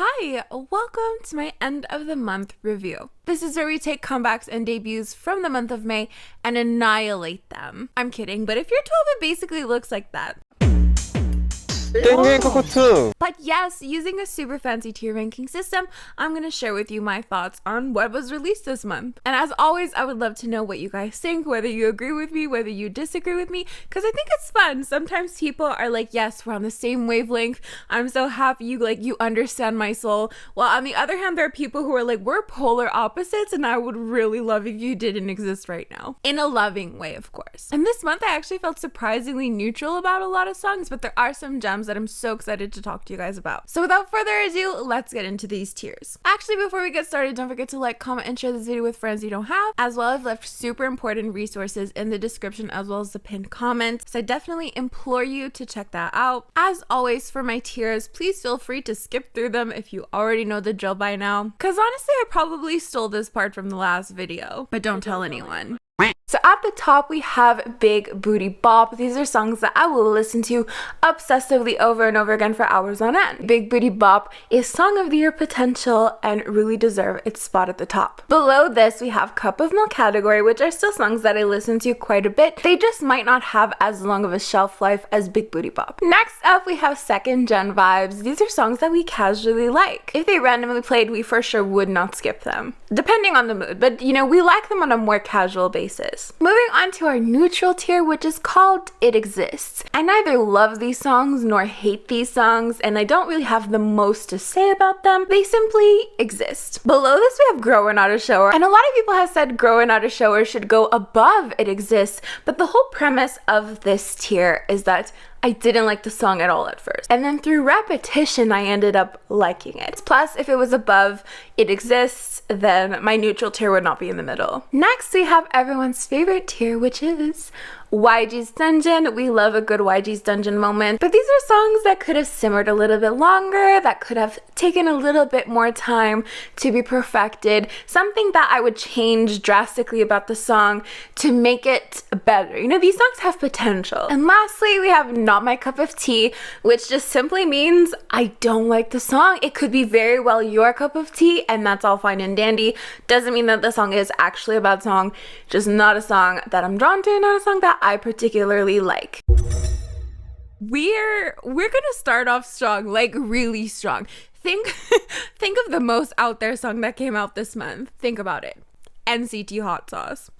Hi, welcome to my end of the month review. This is where we take comebacks and debuts from the month of May and annihilate them. I'm kidding, but if you're 12, it basically looks like that. But yes, using a super fancy tier ranking system, I'm going to share with you my thoughts on what was released this month. And as always, I would love to know what you guys think, whether you agree with me, whether you disagree with me, because I think it's fun. Sometimes people are like, yes, we're on the same wavelength. I'm so happy you understand my soul. While on the other hand, there are people who are like, we're polar opposites, and I would really love if you didn't exist right now. In a loving way, of course. And this month, I actually felt surprisingly neutral about a lot of songs, but there are some gems that I'm so excited to talk to you guys about. So without further ado, let's get into these tiers. Actually, before we get started, don't forget to like, comment, and share this video with friends you don't have, as well as left super important resources in the description as well as the pinned comment. So I definitely implore you to check that out. As always, for my tiers, please feel free to skip through them if you already know the drill by now. Because honestly, I probably stole this part from the last video, but don't tell anyone. So at the top, we have Big Booty Bop. These are songs that I will listen to obsessively over and over again for hours on end. Big Booty Bop is Song of the Year potential and really deserve its spot at the top. Below this, we have Cup of Milk category, which are still songs that I listen to quite a bit. They just might not have as long of a shelf life as Big Booty Bop. Next up, we have Second Gen Vibes. These are songs that we casually like. If they randomly played, we for sure would not skip them, depending on the mood. But you know, we like them on a more casual basis. Moving on to our neutral tier, which is called It Exists. I neither love these songs nor hate these songs, and I don't really have the most to say about them. They simply exist. Below this, we have Growing Out of Shower, and a lot of people have said Growing Out of Shower should go above It Exists, but the whole premise of this tier is that I didn't like the song at all at first. And then through repetition, I ended up liking it. Plus, if it was above It Exists, then my neutral tier would not be in the middle. Next, we have everyone's favorite tier, which is YG's Dungeon. We love a good YG's Dungeon moment, but these are songs that could have simmered a little bit longer, that could have taken a little bit more time to be perfected, something that I would change drastically about the song to make it better. You know, these songs have potential. And lastly, we have Not My Cup of Tea, which just simply means I don't like the song. It could be very well your cup of tea, and that's all fine and dandy. Doesn't mean that the song is actually a bad song, just not a song that I'm drawn to, not a song that I particularly like. We're gonna start off strong, like really strong. Think of the most out there song that came out this month. Think about it. NCT Hot Sauce.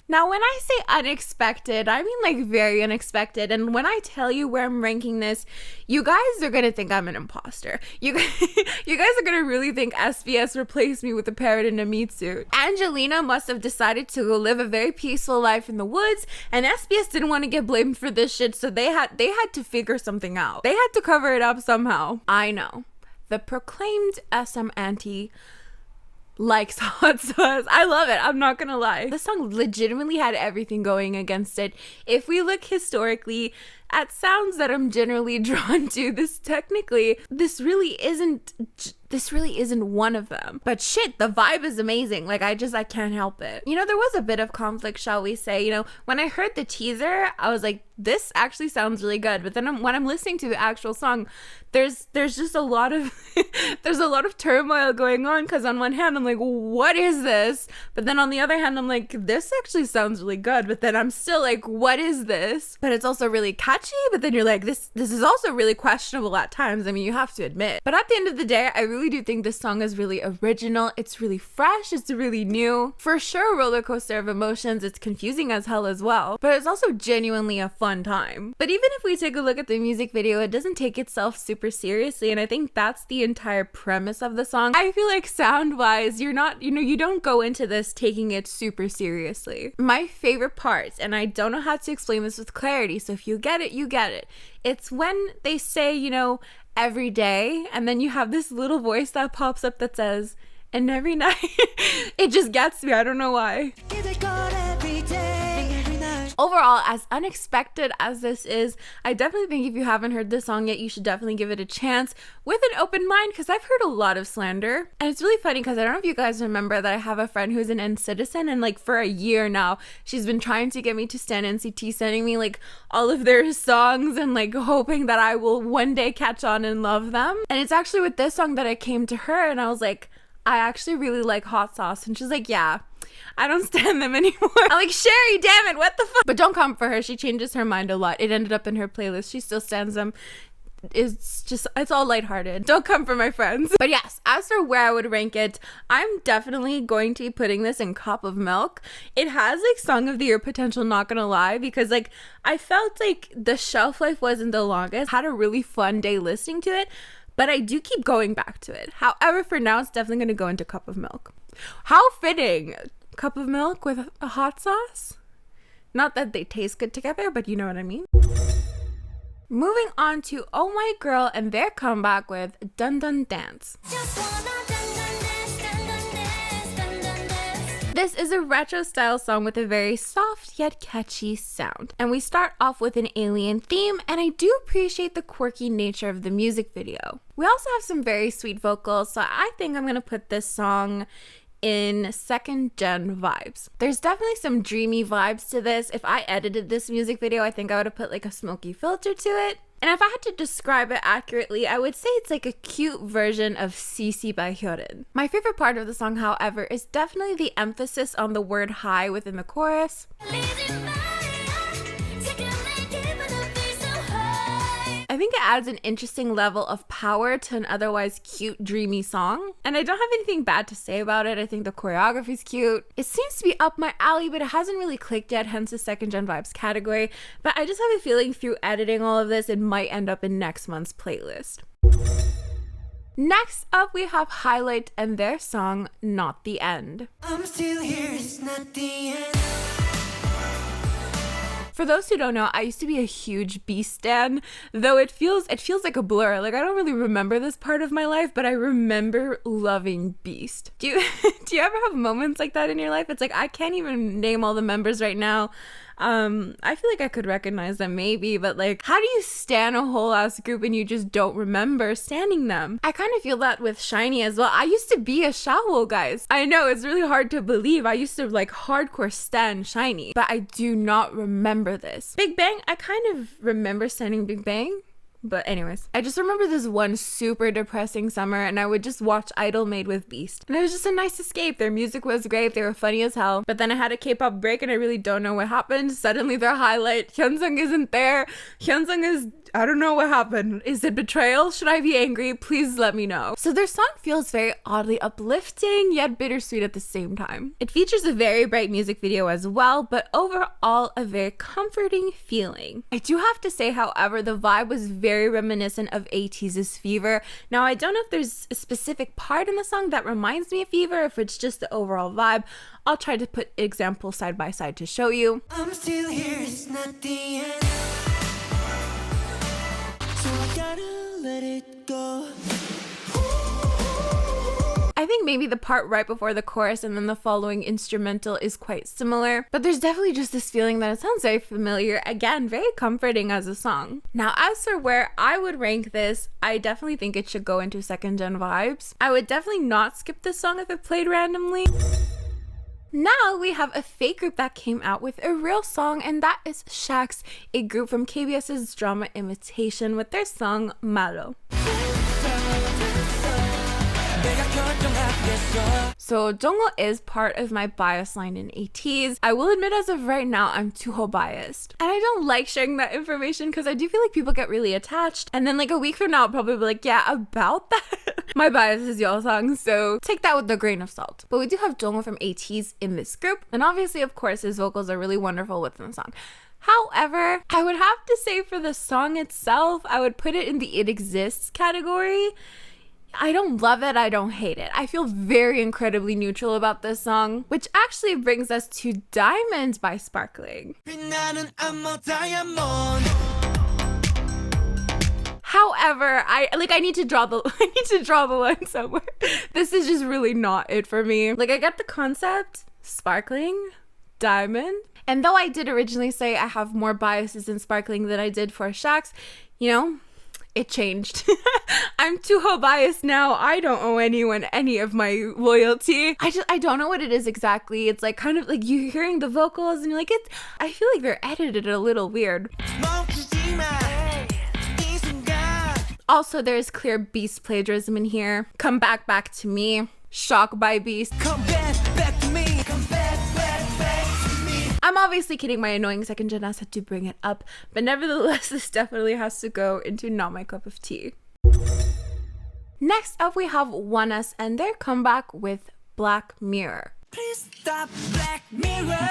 Now, when I say unexpected, I mean like very unexpected. And when I tell you where I'm ranking this, you guys are going to think I'm an imposter. You guys are going to really think SBS replaced me with a parrot in a meat suit. Angelina must have decided to go live a very peaceful life in the woods, and SBS didn't want to get blamed for this shit, so they had to figure something out. They had to cover it up somehow. I know. The proclaimed SM anti likes hot sauce. I love it. I'm not gonna lie. The song legitimately had everything going against it. If we look historically at sounds that I'm generally drawn to, this really isn't one of them. But shit, the vibe is amazing. Like, I can't help it. You know, there was a bit of conflict, shall we say. You know, when I heard the teaser, I was like, this actually sounds really good. But then when I'm listening to the actual song, there's just a lot of there's a lot of turmoil going on, because on one hand I'm like, what is this? But then on the other hand I'm like, this actually sounds really good. But then I'm still like, what is this? But it's also really catchy. But then you're like, this is also really questionable at times. I mean, you have to admit. But at the end of the day, I really do think this song is really original. It's really fresh. It's really new. For sure, roller coaster of emotions. It's confusing as hell as well. But it's also genuinely a fun time. But even if we take a look at the music video, it doesn't take itself super seriously, and I think that's the entire premise of the song. I feel like sound-wise, you don't go into this taking it super seriously. My favorite parts, and I don't know how to explain this with clarity, so if you get it, you get it. It's when they say, you know, every day, and then you have this little voice that pops up that says, and every night. It just gets me. I don't know why. overall, as unexpected as this is, I definitely think if you haven't heard this song yet, you should definitely give it a chance with an open mind, because I've heard a lot of slander. And it's really funny because I don't know if you guys remember that I have a friend who's an N-citizen, and like for a year now, she's been trying to get me to stan NCT, sending me like all of their songs and like hoping that I will one day catch on and love them. And it's actually with this song that I came to her and I was like, I actually really like Hot Sauce. And she's like, yeah, I don't stand them anymore. I'm like, Sherry, damn it, what the fuck? But don't come for her. She changes her mind a lot. It ended up in her playlist. She still stands them. It's all lighthearted. Don't come for my friends. But yes, as for where I would rank it, I'm definitely going to be putting this in Cup of Milk. It has like Song of the Year potential, not gonna lie, because like I felt like the shelf life wasn't the longest. Had a really fun day listening to it, but I do keep going back to it. However, for now, it's definitely going to go into Cup of Milk. How fitting. Cup of Milk with a hot sauce? Not that they taste good together, but you know what I mean. Moving on to Oh My Girl and their comeback with Dun Dun Dance. This is a retro style song with a very soft yet catchy sound. And we start off with an alien theme, and I do appreciate the quirky nature of the music video. We also have some very sweet vocals, so I think I'm gonna put this song in second gen vibes. There's definitely some dreamy vibes to this. If I edited this music video, I think I would have put like a smoky filter to it. And if I had to describe it accurately, I would say it's like a cute version of CC by Hyorin. My favorite part of the song, however, is definitely the emphasis on the word high within the chorus. I think it adds an interesting level of power to an otherwise cute, dreamy song. And I don't have anything bad to say about it. I think the choreography's cute. It seems to be up my alley, but it hasn't really clicked yet, hence the second gen vibes category. But I just have a feeling through editing all of this, it might end up in next month's playlist. Next up, we have Highlight and their song, Not the End. I'm still here, it's not the end. For those who don't know, I used to be a huge Beast stan, though it feels like a blur. Like I don't really remember this part of my life, but I remember loving Beast. Do you ever have moments like that in your life? It's like I can't even name all the members right now. I feel like I could recognize them maybe, but like, how do you stan a whole ass group and you just don't remember standing them? I kind of feel that with SHINee as well. I used to be a Shawo, guys. I know it's really hard to believe. I used to like hardcore stan SHINee, but I do not remember this. Big Bang, I kind of remember standing Big Bang. But anyways, I just remember this one super depressing summer and I would just watch Idol Made with Beast. And it was just a nice escape. Their music was great. They were funny as hell. But then I had a K-pop break and I really don't know what happened. Suddenly their highlight, Hyunsung isn't there. Hyunsung is, I don't know what happened. Is it betrayal? Should I be angry? Please let me know. So their song feels very oddly uplifting yet bittersweet at the same time. It features a very bright music video as well, but overall a very comforting feeling. I do have to say, however, the vibe was very reminiscent of ATEEZ's Fever. Now, I don't know if there's a specific part in the song that reminds me of Fever, if it's just the overall vibe. I'll try to put examples side by side to show you. I'm still here, it's not the end. So I gotta let it go. I think maybe the part right before the chorus and then the following instrumental is quite similar, but there's definitely just this feeling that it sounds very familiar. Again, very comforting as a song. Now, as for where I would rank this, I definitely think it should go into second gen vibes. I would definitely not skip this song if it played randomly. Now we have a fake group that came out with a real song, and that is Shax, a group from KBS's drama Imitation, with their song Malo. So Jongho is part of my bias line in ATEEZ. I will admit as of right now, I'm Tuho biased. And I don't like sharing that information because I do feel like people get really attached. And then like a week from now, I'll probably be like, yeah, about that. My bias is Yeosang, so take that with a grain of salt. But we do have Jongho from ATEEZ in this group. And obviously, of course, his vocals are really wonderful within the song. However, I would have to say for the song itself, I would put it in the It Exists category. I don't love it, I don't hate it. I feel very incredibly neutral about this song, which actually brings us to Diamond by Sparkling. However, I need to draw the line somewhere. This is just really not it for me. Like, I get the concept, Sparkling, Diamond. And though I did originally say I have more biases in sparkling than I did for Shax, you know, it changed. I'm too biased now. I don't owe anyone any of my loyalty. I don't know what it is exactly. It's like kind of like you hearing the vocals and you're like, I feel like they're edited a little weird. Also, there's clear Beast plagiarism in here. Come back to me. Shock by Beast. Come back to me. Come back to me. I'm obviously kidding. My annoying second gen ass had to bring it up, but nevertheless, this definitely has to go into not my cup of tea. Next up, we have Oneus and their comeback with Black Mirror. Please stop Black Mirror.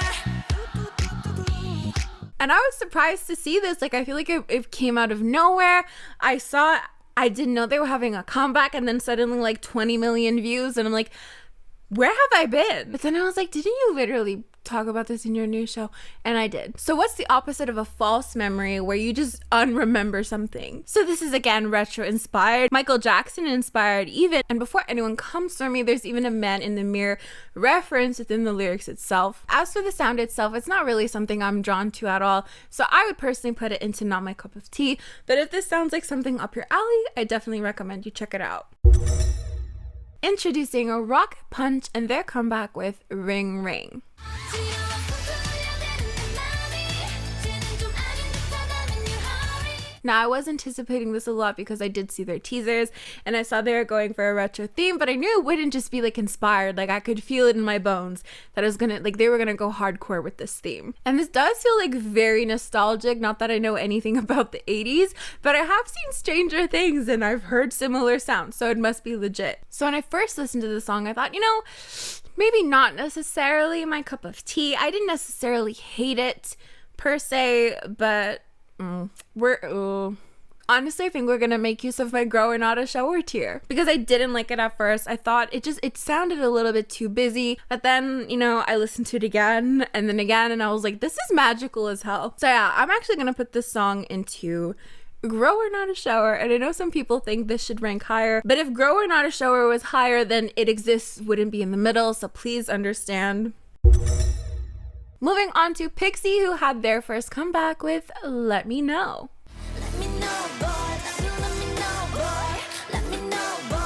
And I was surprised to see this. Like, I feel like it came out of nowhere. I didn't know they were having a comeback, and then suddenly like 20 million views, and I'm like, where have I been? But then I was like, didn't you literally talk about this in your new show? And I did. So what's the opposite of a false memory where you just unremember something? So this is again retro inspired, Michael Jackson inspired even. And before anyone comes for me, there's even a man in the mirror reference within the lyrics itself. As for the sound itself, it's not really something I'm drawn to at all. So I would personally put it into not my cup of tea. But if this sounds like something up your alley, I definitely recommend you check it out. Introducing a Rocket Punch and their comeback with Ring Ring. Now, I was anticipating this a lot because I did see their teasers and I saw they were going for a retro theme, but I knew it wouldn't just be like inspired. Like, I could feel it in my bones that I was gonna, like, they were gonna go hardcore with this theme. And this does feel like very nostalgic. Not that I know anything about the 80s, but I have seen Stranger Things and I've heard similar sounds, so it must be legit. So when I first listened to the song, I thought, you know, maybe not necessarily my cup of tea. I didn't necessarily hate it per se, but honestly, I think we're gonna make use of my grower not a shower tier because I didn't like it at first. I thought it sounded a little bit too busy, but then, you know, I listened to it again and then again and I was like, this is magical as hell. So yeah, I'm actually gonna put this song into Grower Not a Shower, and I know some people think this should rank higher, but if Grower Not a Shower was higher, then It Exists wouldn't be in the middle, so please understand. Moving on to Pixy, who had their first comeback with Let Me Know. Let me know, boy. Let me know, boy. Let me know, boy.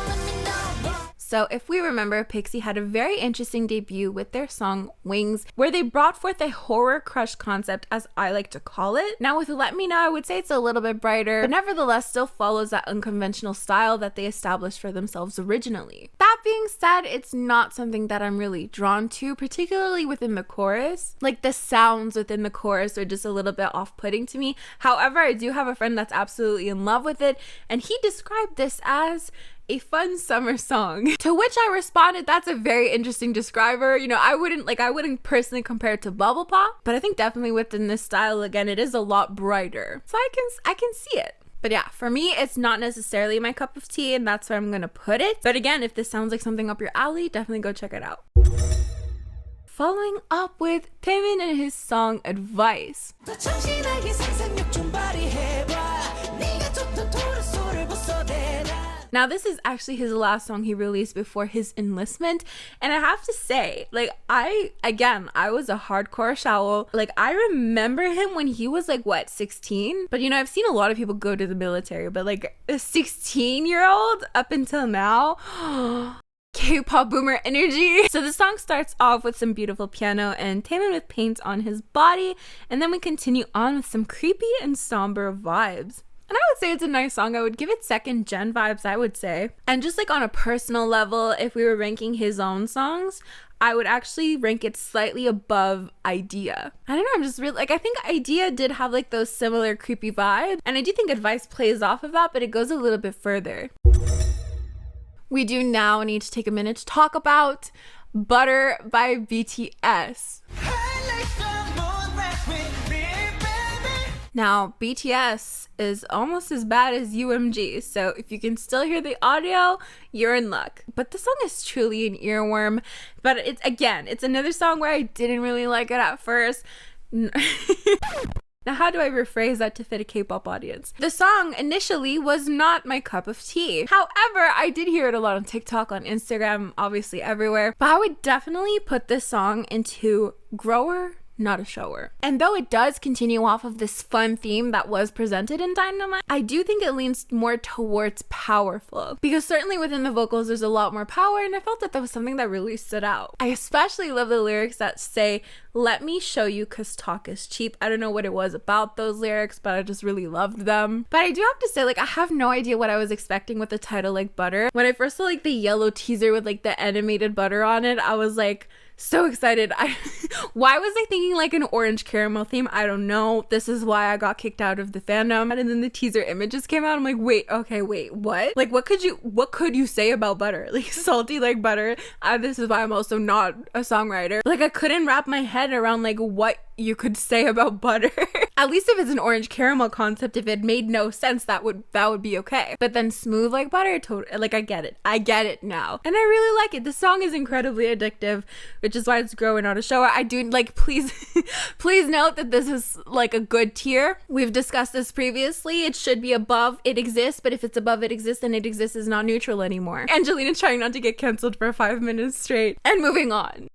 Let me know, boy. So if we remember, Pixy had a very interesting debut with their song Wings, where they brought forth a horror crush concept, as I like to call it. Now with Let Me Know, I would say it's a little bit brighter, but nevertheless still follows that unconventional style that they established for themselves originally. That being said, it's not something that I'm really drawn to, particularly within the chorus. Like, the sounds within the chorus are just a little bit off-putting to me. However, I do have a friend that's absolutely in love with it, and he described this as a fun summer song. To which I responded, that's a very interesting describer. You know, I wouldn't personally compare it to Bubble Pop, but I think definitely within this style, again, it is a lot brighter. So I can see it. But yeah, for me, it's not necessarily my cup of tea, and that's where I'm gonna put it. But again, if this sounds like something up your alley, definitely go check it out. Following up with Taemin and his song Advice. Now, this is actually his last song he released before his enlistment, and I have to say, like, I was a hardcore Shaol. Like, I remember him when he was like, what, 16? But you know, I've seen a lot of people go to the military, but like a 16-year-old up until now, K-pop boomer energy. So the song starts off with some beautiful piano and Taemin with paint on his body, and then we continue on with some creepy and somber vibes. And I would say it's a nice song. I would give it second gen vibes, I would say. And just like on a personal level, if we were ranking his own songs, I would actually rank it slightly above Idea. I don't know, I'm just really, like, I think Idea did have like those similar creepy vibes, and I do think Advice plays off of that, but it goes a little bit further. We do now need to take a minute to talk about Butter by BTS. Now, BTS is almost as bad as UMG, so if you can still hear the audio, you're in luck. But the song is truly an earworm, but it's another song where I didn't really like it at first. Now, how do I rephrase that to fit a K-pop audience? The song initially was not my cup of tea. However, I did hear it a lot on TikTok, on Instagram, obviously everywhere. But I would definitely put this song into Grower not a shower. And though it does continue off of this fun theme that was presented in Dynamite, I do think it leans more towards powerful, because certainly within the vocals there's a lot more power, and I felt that was something that really stood out. I especially love the lyrics that say, "Let me show you 'cause talk is cheap." I don't know what it was about those lyrics, but I just really loved them. But I do have to say, like, I have no idea what I was expecting with the title like Butter. When I first saw like the yellow teaser with like the animated butter on it, I was like so excited. Why was I thinking like an orange caramel theme? I don't know. This is why I got kicked out of the fandom. And then the teaser images came out. I'm like, wait, what? Like, what could you say about butter? Like, salty like butter. This is why I'm also not a songwriter. Like, I couldn't wrap my head around like what you could say about butter. At least if it's an orange caramel concept, if it made no sense, that would be okay. But then smooth like butter, like, I get it now, and I really like it. The song is incredibly addictive, which is why it's growing on a show. I do like, please note that this is like a good tier. We've discussed this previously. It should be above It Exists, but if it's above It Exists, then It Exists is not neutral anymore. Angelina trying not to get canceled for 5 minutes straight. And moving on.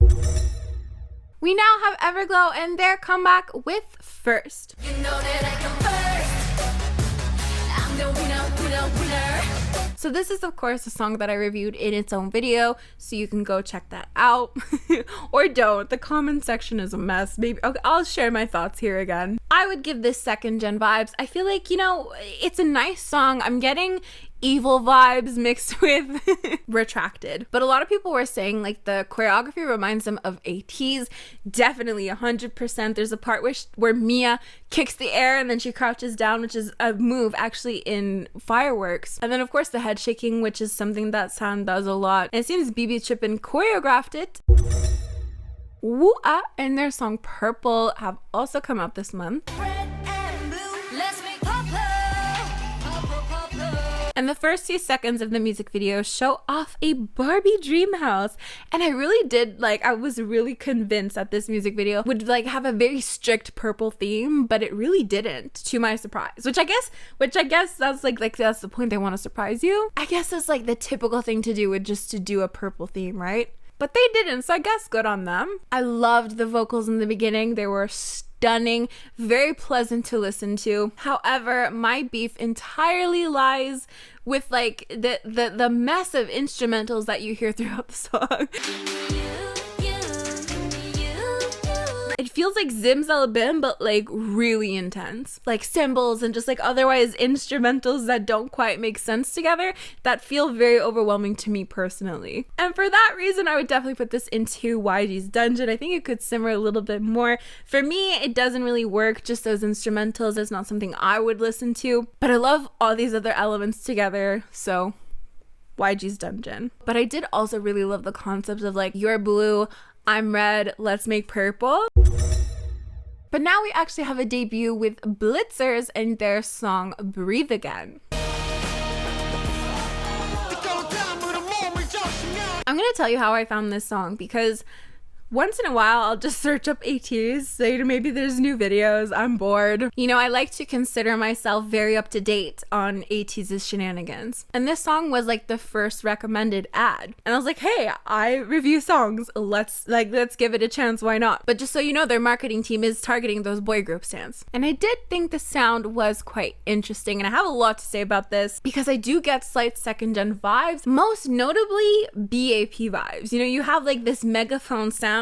We now have Everglow and their comeback with First. You know that I come first. I'm the winner. So this is of course a song that I reviewed in its own video, so you can go check that out. Or don't. The comment section is a mess. Maybe okay, I'll share my thoughts here again. I would give this second gen vibes. I feel like, you know, it's a nice song. I'm getting evil vibes mixed with Retracted, but a lot of people were saying like the choreography reminds them of AT's. Definitely 100%. There's a part where Mia kicks the air and then she crouches down, which is a move actually in Fireworks. And then of course the head shaking, which is something that San does a lot, and it seems BB Trippin choreographed it. Woo-ah and their song Purple have also come out this month. And the first few seconds of the music video show off a Barbie dream house. And I really did, like, I was really convinced that this music video would like have a very strict purple theme, but it really didn't, to my surprise. Which I guess that's like that's the point, they want to surprise you. I guess it's like the typical thing to do, would just to do a purple theme, right? But they didn't, so I guess good on them. I loved the vocals in the beginning. They were stunning, very pleasant to listen to. However, my beef entirely lies with like the mess of instrumentals that you hear throughout the song. It feels like Zimzalabim, but like really intense. Like cymbals and just like otherwise instrumentals that don't quite make sense together, that feel very overwhelming to me personally. And for that reason, I would definitely put this into YG's Dungeon. I think it could simmer a little bit more. For me, it doesn't really work, just those instrumentals. It's not something I would listen to, but I love all these other elements together, so YG's Dungeon. But I did also really love the concept of like, you're blue, I'm red, let's make purple. But now we actually have a debut with Blitzers and their song Breathe Again. I'm gonna tell you how I found this song, because once in a while, I'll just search up ATs, say maybe there's new videos, I'm bored. You know, I like to consider myself very up to date on ATs' shenanigans. And this song was like the first recommended ad. And I was like, hey, I review songs, let's give it a chance, why not? But just so you know, their marketing team is targeting those boy group stans. And I did think the sound was quite interesting, and I have a lot to say about this, because I do get slight second gen vibes, most notably BAP vibes. You know, you have like this megaphone sound,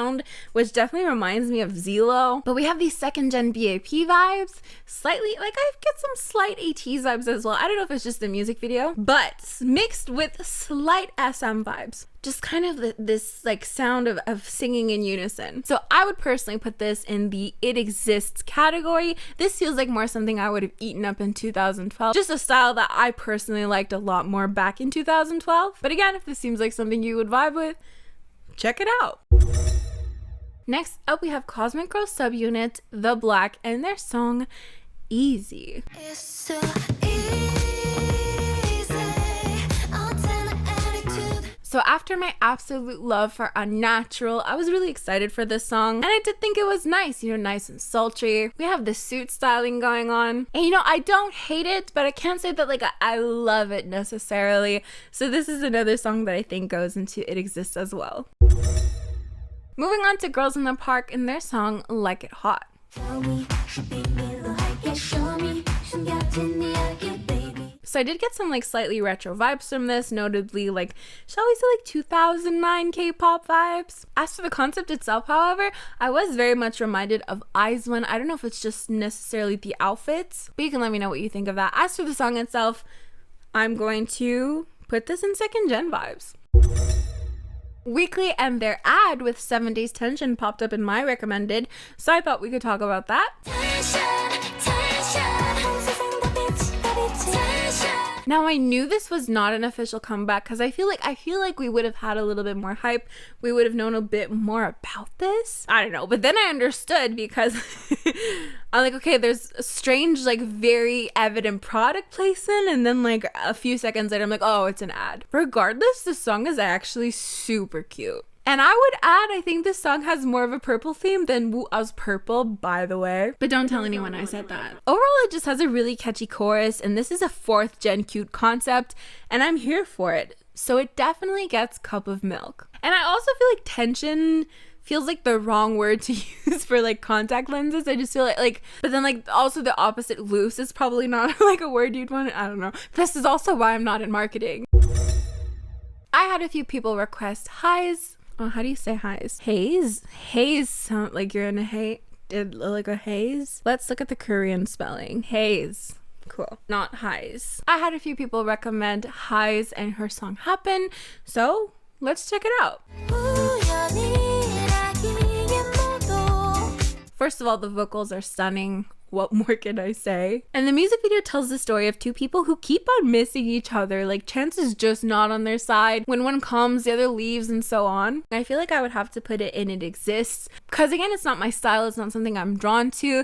which definitely reminds me of Zelo, but we have these second gen BAP vibes, slightly, like I get some slight ATs vibes as well. I don't know if it's just the music video, but mixed with slight SM vibes. Just kind of this like sound of singing in unison. So I would personally put this in the It Exists category. This feels like more something I would have eaten up in 2012. Just a style that I personally liked a lot more back in 2012. But again, if this seems like something you would vibe with, check it out. Next up, we have Cosmic Girl subunit The Black and their song Easy. It's so easy. So after my absolute love for Unnatural, I was really excited for this song, and I did think it was nice, you know, nice and sultry. We have the suit styling going on, and you know, I don't hate it, but I can't say that like I love it necessarily. So this is another song that I think goes into It Exists as well. Moving on to Girls in the Park and their song Like It Hot. So I did get some like slightly retro vibes from this, notably like, shall we say like 2009 K-pop vibes. As for the concept itself, however, I was very much reminded of Heize one. I don't know if it's just necessarily the outfits, but you can let me know what you think of that. As for the song itself, I'm going to put this in second gen vibes. Weeekly and their ad with 7 Days Tension popped up in my recommended, so I thought we could talk about that. Now I knew this was not an official comeback because I feel like we would have had a little bit more hype. We would have known a bit more about this. I don't know, but then I understood because I'm like, okay, there's a strange, like very evident product placement, and then like a few seconds later I'm like, oh, it's an ad. Regardless, the song is actually super cute. And I would add, I think this song has more of a purple theme than Woo Us Purple, by the way. But don't tell anyone I said that. Overall, it just has a really catchy chorus, and this is a 4th gen cute concept, and I'm here for it. So it definitely gets cup of milk. And I also feel like tension feels like the wrong word to use for like contact lenses. I just feel like but then like also the opposite, loose, is probably not like a word you'd want. I don't know. This is also why I'm not in marketing. I had a few people request Heize. Oh, how do you say Heize? Heize sound like you're in a like a haze. Let's look at the Korean spelling. Heize. Cool. Not Heize. I had a few people recommend Heize and her song Happen, so let's check it out. First of all, the vocals are stunning. What more can I say? And the music video tells the story of 2 people who keep on missing each other. Like, chance is just not on their side. When one comes, the other leaves, and so on. I feel like I would have to put it in It Exists, because again, it's not my style. It's not something I'm drawn to.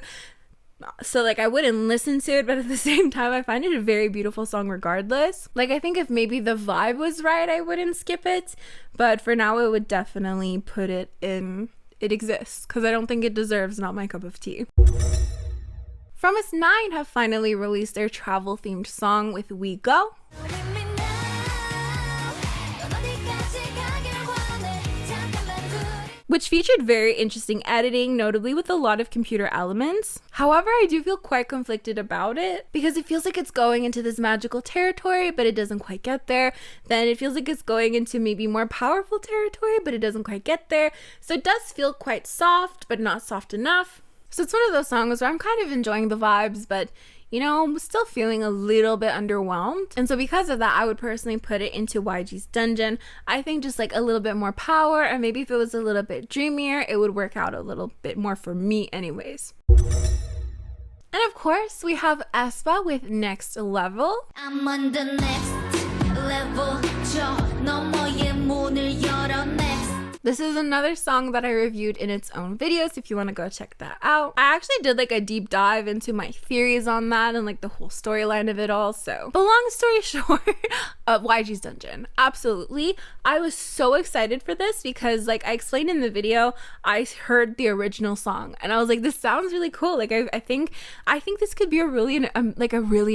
So like I wouldn't listen to it, but at the same time I find it a very beautiful song regardless. Like I think if maybe the vibe was right, I wouldn't skip it, but for now I would definitely put it in It Exists, because I don't think it deserves Not My Cup of Tea. From Us 9 have finally released their travel themed song with We Go. Which featured very interesting editing, notably with a lot of computer elements. However, I do feel quite conflicted about it because it feels like it's going into this magical territory, but it doesn't quite get there. Then it feels like it's going into maybe more powerful territory, but it doesn't quite get there. So it does feel quite soft, but not soft enough. So it's one of those songs where I'm kind of enjoying the vibes, but you know, I'm still feeling a little bit underwhelmed. And so because of that, I would personally put it into YG's Dungeon. I think just like a little bit more power, and maybe if it was a little bit dreamier, it would work out a little bit more for me anyways. And of course, we have Aespa with Next Level. I'm on the next level. 저 너머의 문을 열어 next. This is another song that I reviewed in its own videos if you want to go check that out. I actually did like a deep dive into my theories on that and like the whole storyline of it all. So, but long story short, YG's Dungeon. Absolutely. I was so excited for this because like I explained in the video, I heard the original song and I was like, this sounds really cool. Like I think this could be a really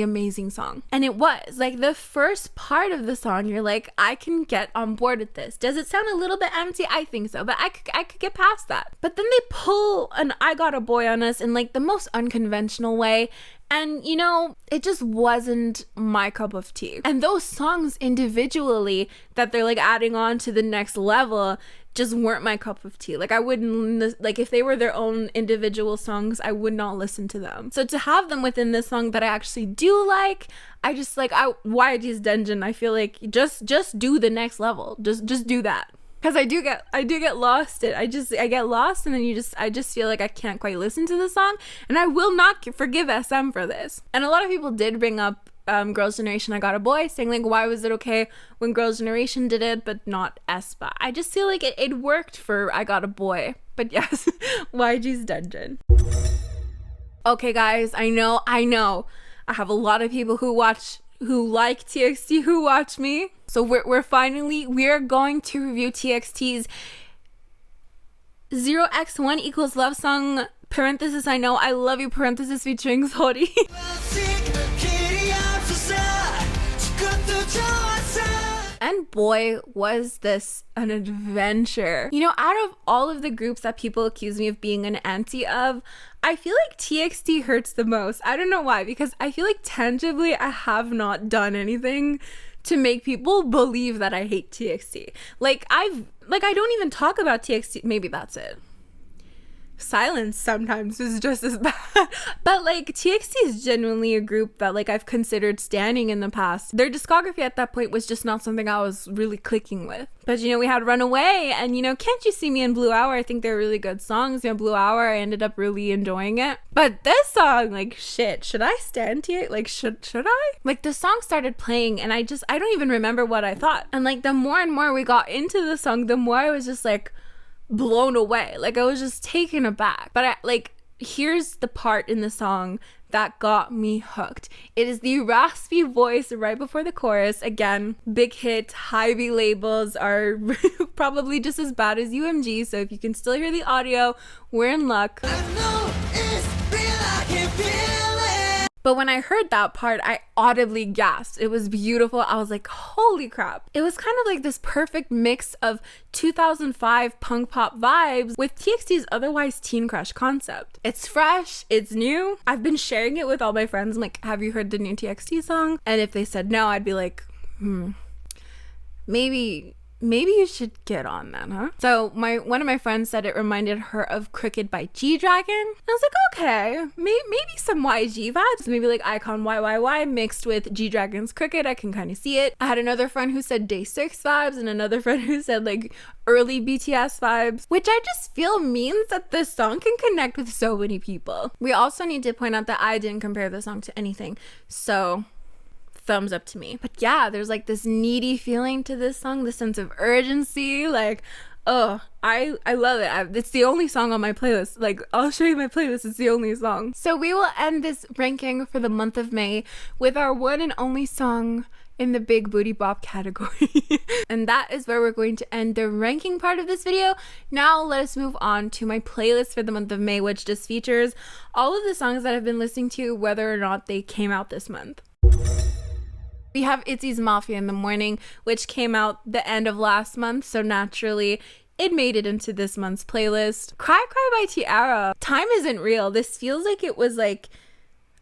amazing song. And it was. Like the first part of the song, you're like, I can get on board with this. Does it sound a little bit empty? I think so, but I could get past that. But then they pull an I Got a Boy on us in like the most unconventional way. And you know, it just wasn't my cup of tea. And those songs individually that they're like adding on to the next level just weren't my cup of tea. Like I wouldn't, like if they were their own individual songs, I would not listen to them. So to have them within this song that I actually do like, I just like, YG's Dungeon, I feel like just do the next level. Just do that. Because I do get lost. I get lost, and then I just feel like I can't quite listen to the song, and I will not forgive SM for this. And a lot of people did bring up Girls' Generation I Got a Boy, saying like, why was it okay when Girls' Generation did it but not Aespa? I just feel like it worked for I Got a Boy. But yes, YG's Dungeon. Okay guys, I know I have a lot of people who like TXT who watch me. So we're going to review TXT's 0x1 equals love song parenthesis I Know I Love You parenthesis featuring Seori. And boy, was this an adventure. You know, out of all of the groups that people accuse me of being an anti of, I feel like TXT hurts the most. I don't know why, because I feel like tangibly I have not done anything to make people believe that I hate TXT. I don't even talk about TXT. Maybe that's it. Silence sometimes is just as bad. But like, TXT is genuinely a group that like I've considered standing in the past. Their discography at that point was just not something I was really clicking with. But you know, we had Runaway and, you know, Can't You See Me in Blue Hour. I think they're really good songs. You know, Blue Hour, I ended up really enjoying it. But this song, like, shit, should I stand TXT? Like, should I? Like, the song started playing and I don't even remember what I thought. And like, the more and more we got into the song, the more I was just like blown away. Like, I was just taken aback. But here's the part in the song that got me hooked. It is the raspy voice right before the chorus. Again, big hit. Heize labels are probably just as bad as UMG, so if you can still hear the audio, we're in luck. But when I heard that part, I audibly gasped. It was beautiful. I was like, holy crap. It was kind of like this perfect mix of 2005 punk pop vibes with TXT's otherwise teen crush concept. It's fresh, it's new. I've been sharing it with all my friends. I'm like, have you heard the new TXT song? And if they said no, I'd be like, maybe you should get on that, huh? So one of my friends said it reminded her of Crooked by G-Dragon. I was like, okay, maybe some YG vibes. Maybe like Icon YYY mixed with G-Dragon's Crooked. I can kind of see it. I had another friend who said Day 6 vibes and another friend who said like early BTS vibes, which I just feel means that this song can connect with so many people. We also need to point out that I didn't compare the song to anything. So thumbs up to me. But yeah, there's like this needy feeling to this song, the sense of urgency. Like, oh, I love it. It's the only song on my playlist. Like, I'll show you my playlist. It's the only song. So we will end this ranking for the month of May with our one and only song in the big booty bop category. And that is where we're going to end the ranking part of this video. Now let us move on to my playlist for the month of May, which just features all of the songs that I've been listening to, whether or not they came out this month. We have Itzy's Mafia in the Morning, which came out the end of last month, so naturally it made it into this month's playlist. Cry Cry by Tiara. Time isn't real. This feels like it was like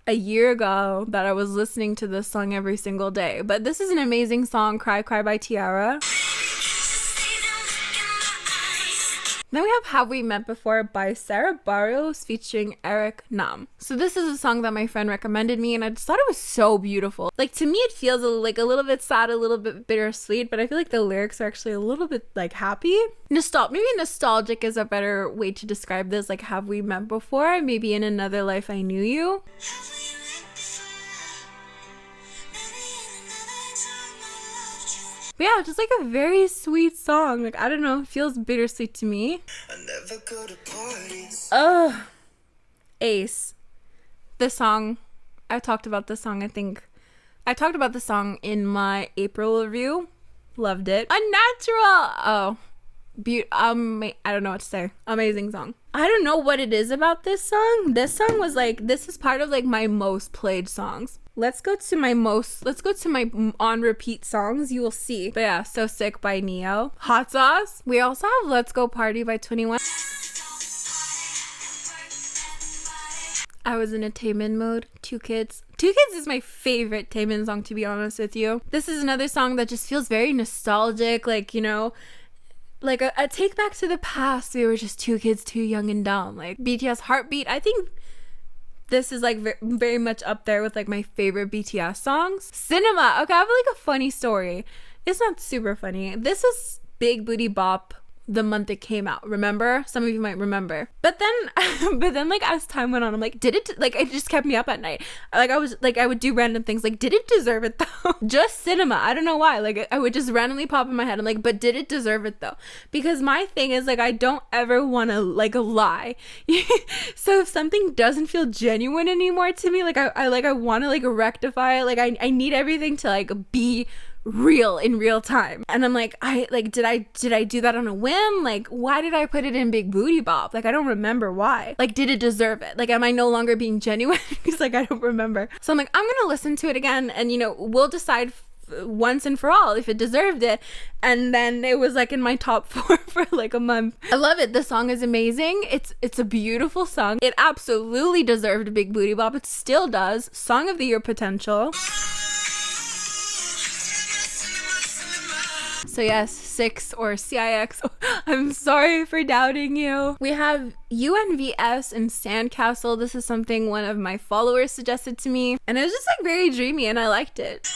a year ago that I was listening to this song every single day. But this is an amazing song, Cry Cry by Tiara. Then we have We Met Before by Sarah Barrios featuring Eric Nam. So this is a song that my friend recommended me and I just thought it was so beautiful. Like, to me it feels like a little bit sad, a little bit bittersweet, but I feel like the lyrics are actually a little bit like happy. Maybe nostalgic is a better way to describe this. Like, have we met before? Maybe in another life I knew you. But yeah, just like a very sweet song. Like, I don't know, it feels bittersweet to me. I never go to parties. Ace. This song, I talked about this song, I think. I talked about the song in my April review. Loved it. Unnatural! I don't know what to say. Amazing song. I don't know what it is about this song. This song was like, this is part of like my most played songs. Let's go to my on repeat songs. You will see. But yeah, So Sick by Neo. Hot Sauce. We also have Let's Go Party by 21. I was in a Taemin mode. Two Kids. Two Kids is my favorite Taemin song, to be honest with you. This is another song that just feels very nostalgic. Like, you know, like a take back to the past. We were just two kids, too young and dumb. Like BTS Heartbeat. I think this is like very much up there with like my favorite BTS songs. Cinema. Okay, I have like a funny story. It's not super funny. This is Big Booty Bop the month it came out. Remember? Some of you might remember. But then like as time went on, I'm like, did it, like, it just kept me up at night. Like I would do random things like, did it deserve it though? Just Cinema. I don't know why. Like I would just randomly pop in my head. I'm like, but did it deserve it though? Because my thing is like, I don't ever want to like lie. So if something doesn't feel genuine anymore to me, like I want to like rectify it. Like I need everything to like be real in real time. And I'm like, did I do that on a whim? Like, why did I put it in Big Booty Bop? Like, I don't remember why. Like, did it deserve it? Like, am I no longer being genuine? Because like I don't remember. So I'm like, I'm gonna listen to it again and, you know, we'll decide once and for all if it deserved it. And then it was like in my top 4 for like a month. I love it. The song is amazing. It's a beautiful song. It absolutely deserved a big booty bop. It still does. Song of the Year potential. So yes, 6 or CIX. I'm sorry for doubting you. We have UNVS and Sandcastle. This is something one of my followers suggested to me, and it was just like very dreamy and I liked it.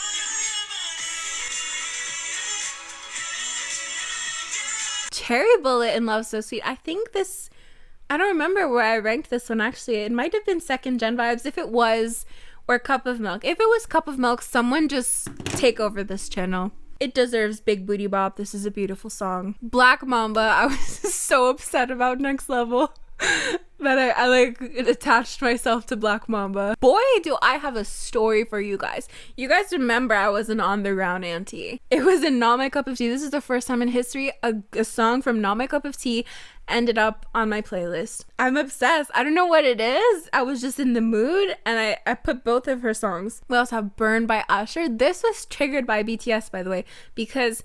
Cherry Bullet and Love So Sweet. I think this, I don't remember where I ranked this one actually. It might have been second gen vibes if it was, or Cup of Milk. If it was Cup of Milk, someone just take over this channel. It deserves big booty bop. This is a beautiful song. Black Mamba. I was so upset about Next Level that I like attached myself to Black Mamba. Boy, do I have a story for you guys. You guys remember I was an On the Ground auntie. It was in Not My Cup of Tea. This is the first time in history a song from Not My Cup of Tea ended up on my playlist. I'm obsessed. I don't know what it is. I was just in the mood and I put both of her songs. We also have Burn by Usher. This was triggered by BTS, by the way, because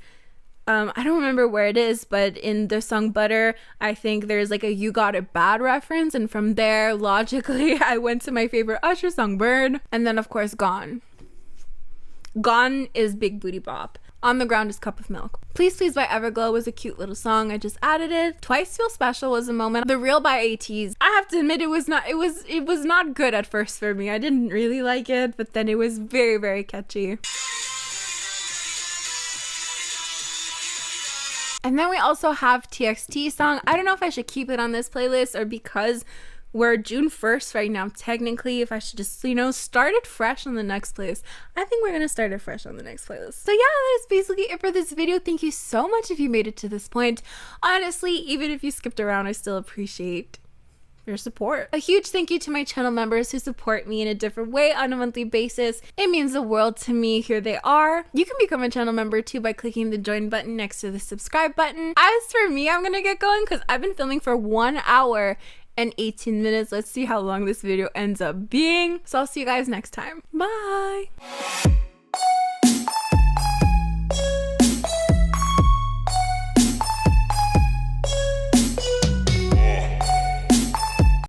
I don't remember where it is, but in the song Butter, I think there's like a You Got It Bad reference, and from there, logically, I went to my favorite Usher song, Burn, and then of course Gone. Gone is big booty bop. On the Ground is Cup of Milk. Please Please by Everglow was a cute little song. I just added it. Twice Feel Special was a moment. The Real by ATEEZ. I have to admit it was not good at first for me. I didn't really like it, but then it was very, very catchy. And then we also have TXT song. I don't know if I should keep it on this playlist or because we're June 1st right now, technically, if I should just, you know, start it fresh on the next playlist. I think we're gonna start it fresh on the next playlist. So yeah, that is basically it for this video. Thank you so much if you made it to this point. Honestly, even if you skipped around, I still appreciate your support. A huge thank you to my channel members who support me in a different way on a monthly basis. It means the world to me. Here they are. You can become a channel member too by clicking the join button next to the subscribe button. As for me, I'm gonna get going because I've been filming for 1 hour and 18 minutes. Let's see how long this video ends up being. So I'll see you guys next time. Bye.